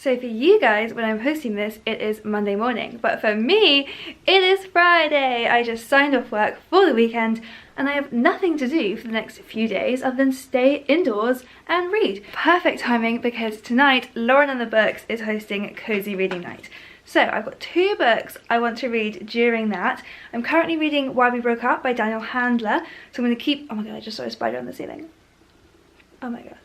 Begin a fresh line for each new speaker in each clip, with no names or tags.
So for you guys, when I'm posting this, it is Monday morning. But for me, it is Friday. I just signed off work for the weekend and I have nothing to do for the next few days other than stay indoors and read. Perfect timing because tonight, Lauren and the Books is hosting Cosy Reading Night. So I've got 2 books I want to read during that. I'm currently reading Why We Broke Up by Daniel Handler. So I'm going to keep... Oh my god, I just saw a spider on the ceiling. Oh my god.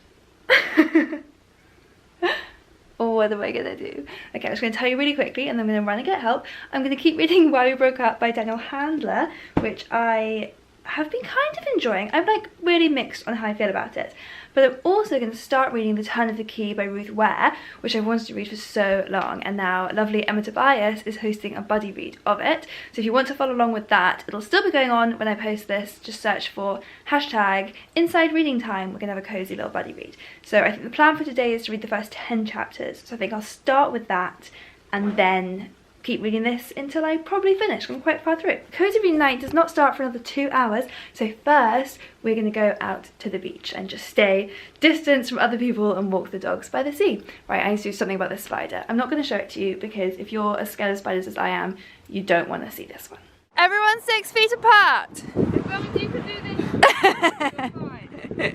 What am I gonna do? Okay, I'm just gonna tell you really quickly and then I'm gonna run and get help. I'm gonna keep reading Why We Broke Up by Daniel Handler, which I have been kind of enjoying. I'm like really mixed on how I feel about it. But I'm also going to start reading The Turn of the Key by Ruth Ware, which I've wanted to read for so long, and now lovely Emma Tobias is hosting a buddy read of it. So if you want to follow along with that, it'll still be going on when I post this. Just search for hashtag inside reading time. We're going to have a cozy little buddy read. So I think the plan for today is to read the first 10 chapters. So I think I'll start with that and then keep reading this until I probably finish. I'm quite far through. Cosy Reading Night does not start for another 2 hours, so first we're going to go out to the beach and just stay distance from other people and walk the dogs by the sea. Right, I need to do something about this spider. I'm not going to show it to you because if you're as scared of spiders as I am, you don't want to see this one. Everyone's 6 feet apart! You can do this.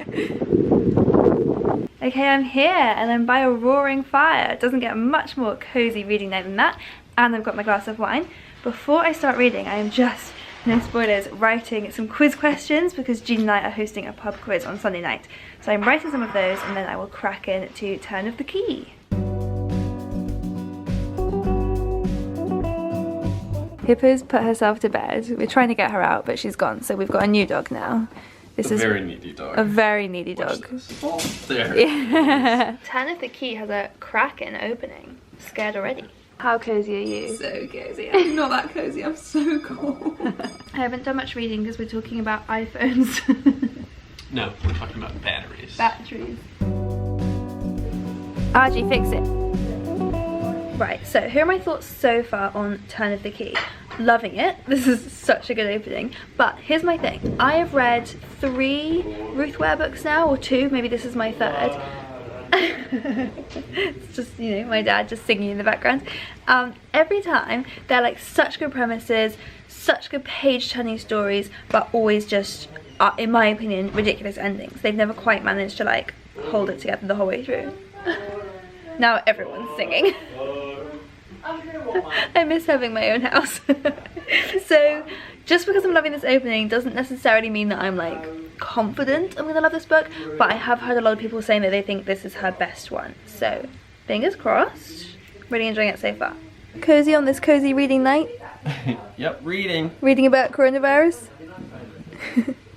Okay, I'm here and I'm by a roaring fire. It doesn't get much more cozy reading night than that. And I've got my glass of wine. Before I start reading, I am just, no spoilers, writing some quiz questions because Jean and I are hosting a pub quiz on Sunday night. So I'm writing some of those and then I will crack in to Turn of the Key. Hippo's put herself to bed. We're trying to get her out, but she's gone. So we've got a new dog now. This is a very needy dog. A very needy dog.
Oh, there.
Yeah. Turn of the Key has a cracking opening. I'm scared already. How cozy are you?
So cozy. I'm not that cozy, I'm so cold.
I haven't done much reading because we're talking about iPhones.
No, we're talking about batteries.
Batteries. RG, fix it. Right, so here are my thoughts so far on Turn of the Key. Loving it. This is such a good opening. But here's my thing. I have read 3 Ruth Ware books now, or 2, maybe this is my 3rd. It's just, you know, my dad just singing in the background. Every time they're like such good premises, such good page-turning stories, but always just, in my opinion, ridiculous endings. They've never quite managed to like hold it together the whole way through. Now everyone's singing. I miss having my own house. So just because I'm loving this opening doesn't necessarily mean that I'm like confident I'm gonna love this book, but I have heard a lot of people saying that they think this is her best one, so fingers crossed. Really enjoying it so far. Cozy on this cozy reading night.
Yep, reading
About coronavirus.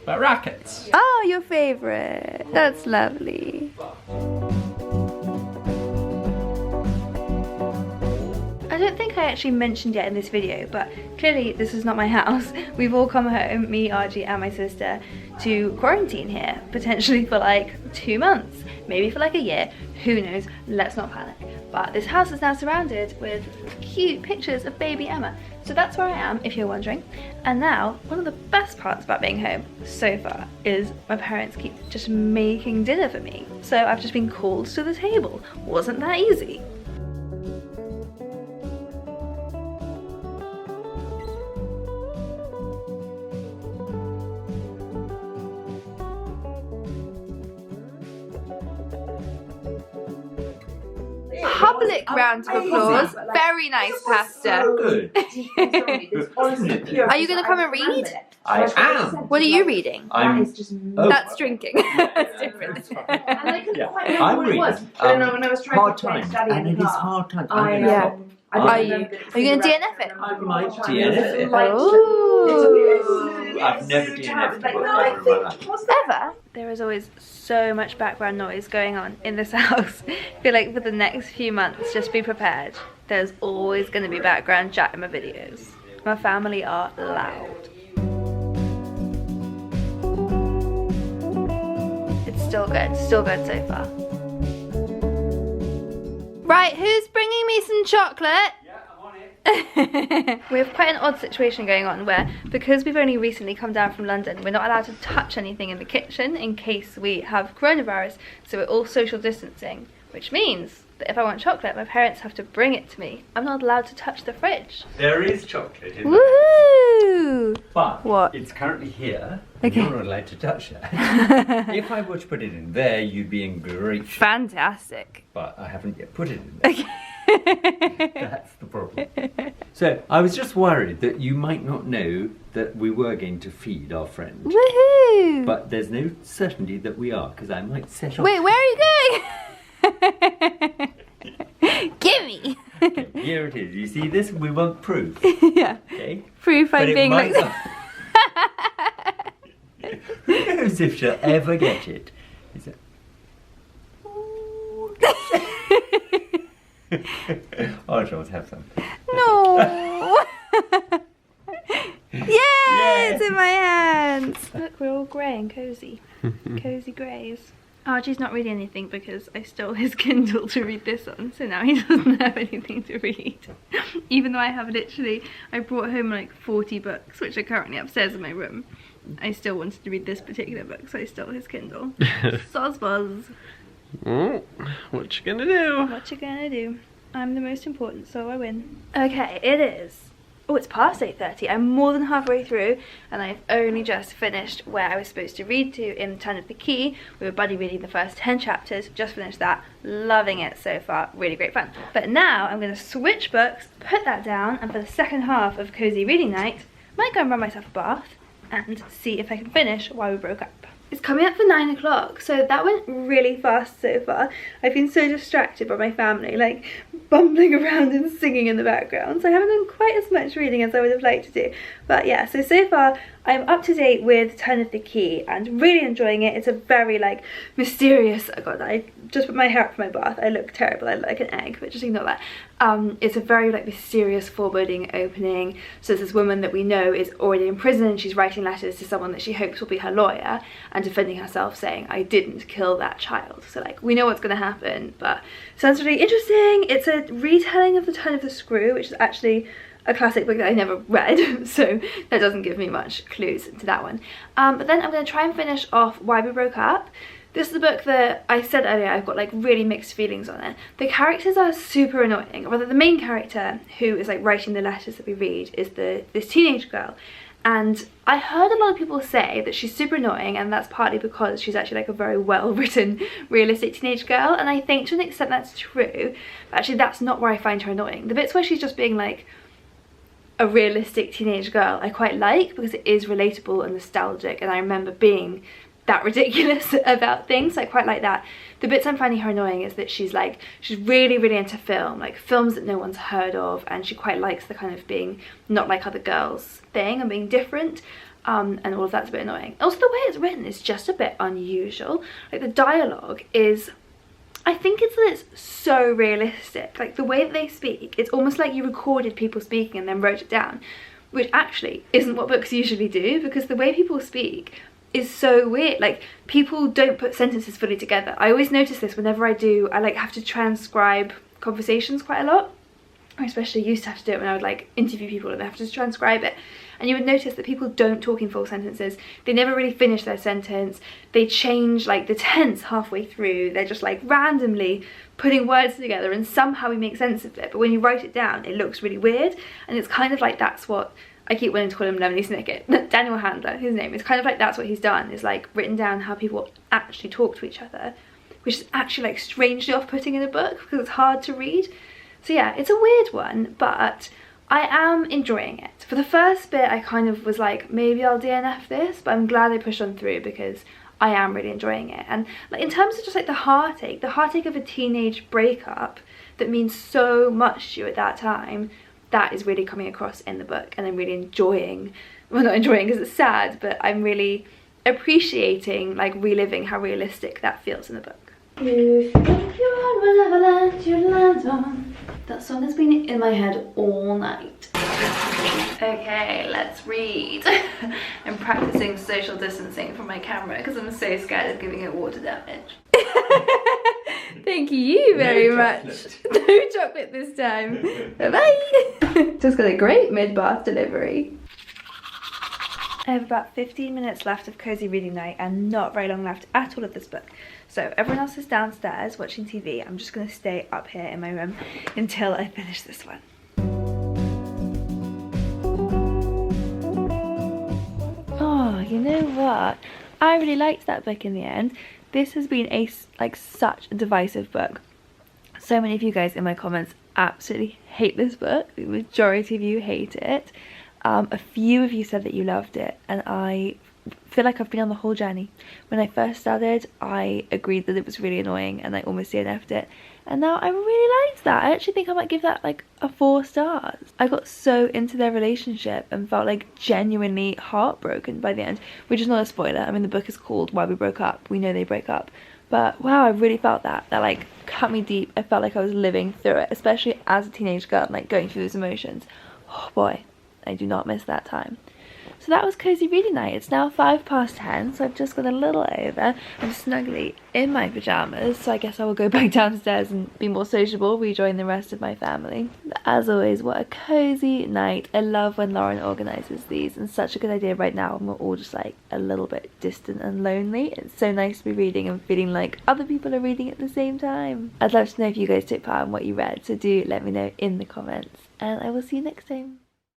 about rockets.
Oh, your favorite. That's lovely. I don't think I actually mentioned yet in this video, but clearly this is not my house. We've all come home, me, Archie and my sister, to quarantine here, potentially for like 2 months, maybe for like a year, who knows, let's not panic. But this house is now surrounded with cute pictures of baby Emma. So that's where I am, if you're wondering. And now, one of the best parts about being home so far is my parents keep just making dinner for me. So I've just been called to the table. Wasn't that easy? Public round of applause. Very nice pasta.
Good.
Are you going to come and read?
I am.
What are you reading? That's drinking. That's different.
Yeah, I'm reading Hard Times, and it is hard times.
Are you going to DNF it?
I might DNF it.
Oh.
I've never DNF'd a book ever in my life.
Ever? There is always so much background noise going on in this house. I feel like for the next few months, just be prepared. There's always going to be background chat in my videos. My family are loud. It's still good so far. Right, who's bringing me some chocolate?
Yeah, I'm on it.
We have quite an odd situation going on where, because we've only recently come down from London, we're not allowed to touch anything in the kitchen in case we have coronavirus, so we're all social distancing, which means that if I want chocolate, my parents have to bring it to me. I'm not allowed to touch the fridge.
There is chocolate in
Woohoo!
but
What?
it's currently here, and
Okay.
you're not allowed to touch it. If I were to put it in there, you'd be in great shape.
Fantastic.
But I haven't yet put it in there.
Okay.
That's the problem. So, I was just worried that you might not know that we were going to feed our friend.
Woohoo!
But there's no certainty that we are, because I might set off.
Wait, where are you going? Gimme!
Okay, here it is. You see this? We want proof.
Yeah.
Okay?
Proof I'm
But it
being
might
like...
not. Who knows if she'll ever get it? Is it? Oh, she'll have some.
No! Yay! It's in my hands! Look, we're all grey and cosy. Cosy greys. Archie's not reading anything because I stole his Kindle to read this on, so now he doesn't have anything to read. Even though I have literally, I brought home like 40 books, which are currently upstairs in my room. I still wanted to read this particular book, so I stole his Kindle. Sozbuzz.
Oh, what you gonna do?
What you gonna do? I'm the most important, so I win. Okay, it is. Oh, it's past 8:30. I'm more than halfway through, and I've only just finished where I was supposed to read to in Turn of the Key. We were buddy reading the first 10 chapters, just finished that. Loving it so far, really great fun. But now I'm gonna switch books, put that down, and for the second half of Cosy Reading Night, I might go and run myself a bath and see if I can finish Why We Broke Up. It's coming up for 9 o'clock, so that went really fast so far. I've been so distracted by my family, like bumbling around and singing in the background, so I haven't done quite as much reading as I would have liked to do. But yeah, so far I'm up to date with Turn of the Key and really enjoying it. It's a very like mysterious, oh god, I just put my hair up for my bath. I look terrible, I look like an egg, but just ignore that. It's a very like mysterious, foreboding opening. So there's this woman that we know is already in prison and she's writing letters to someone that she hopes will be her lawyer and defending herself, saying, I didn't kill that child. So like, we know what's gonna happen, but it sounds really interesting. It's a retelling of The Turn of the Screw, which is actually a classic book that I never read, so that doesn't give me much clues to that one. But then I'm going to try and finish off Why We Broke Up. This is the book that I said earlier I've got like really mixed feelings on it. The characters are super annoying, or rather the main character who is like writing the letters that we read is this teenage girl. And I heard a lot of people say that she's super annoying, and that's partly because she's actually like a very well written, realistic teenage girl, and I think to an extent that's true, but actually that's not where I find her annoying. The bits where she's just being like a realistic teenage girl I quite like, because it is relatable and nostalgic, and I remember being that ridiculous about things, so I quite like that. The bits I'm finding her annoying is that she's really into film, like films that no one's heard of, and she quite likes the kind of being not like other girls thing and being different, and all of that's a bit annoying. Also the way it's written is just a bit unusual. Like the dialogue is, I think it's that it's so realistic. Like the way that they speak, it's almost like you recorded people speaking and then wrote it down, which actually isn't what books usually do, because the way people speak is so weird. Like people don't put sentences fully together. I always notice this whenever I like have to transcribe conversations quite a lot. I especially used to have to do it when I would like interview people and I have to transcribe it. And you would notice that people don't talk in full sentences. They never really finish their sentence. They change like the tense halfway through. They're just like randomly putting words together and somehow we make sense of it. But when you write it down, it looks really weird. And it's kind of like that's what, I keep wanting to call him Lemony Snicket. Daniel Handler, his name. It's kind of like that's what he's done, is like written down how people actually talk to each other, which is actually like strangely off-putting in a book because it's hard to read. So yeah, it's a weird one, but I am enjoying it. For the first bit, I kind of was like, maybe I'll DNF this, but I'm glad I pushed on through because I am really enjoying it. And like in terms of just like the heartache of a teenage breakup that means so much to you at that time, that is really coming across in the book, and I'm really enjoying, well not enjoying because it's sad, but I'm really appreciating like reliving how realistic that feels in the book. You think you're whatever land you land on. That song has been in my head all night. Okay, let's read. I'm practicing social distancing from my camera because I'm so scared of giving it water damage. Thank you very much. No chocolate this time. Bye-bye. Just got a great mid-bath delivery. I have about 15 minutes left of Cosy Reading Night and not very long left at all of this book. So everyone else is downstairs watching TV. I'm just going to stay up here in my room until I finish this one. Oh, you know what? I really liked that book in the end. This has been such a divisive book. So many of you guys in my comments absolutely hate this book. The majority of you hate it. A few of you said that you loved it, and I feel like I've been on the whole journey. When I first started, I agreed that it was really annoying and I almost DNF'd it, and now I really liked that. I actually think I might give that like a 4 stars. I got so into their relationship and felt like genuinely heartbroken by the end, which is not a spoiler. I mean, the book is called Why We Broke Up. We know they break up. But wow, I really felt that like cut me deep. I felt like I was living through it, especially as a teenage girl, like going through those emotions. Oh boy, I do not miss that time. So that was Cosy Reading Night. It's now 10:05, so I've just got a little over. I'm snugly in my pyjamas, so I guess I will go back downstairs and be more sociable, rejoin the rest of my family. But as always, what a cozy night. I love when Lauren organises these, and such a good idea right now when we're all just like a little bit distant and lonely. It's so nice to be reading and feeling like other people are reading at the same time. I'd love to know if you guys took part in what you read, so do let me know in the comments, and I will see you next time.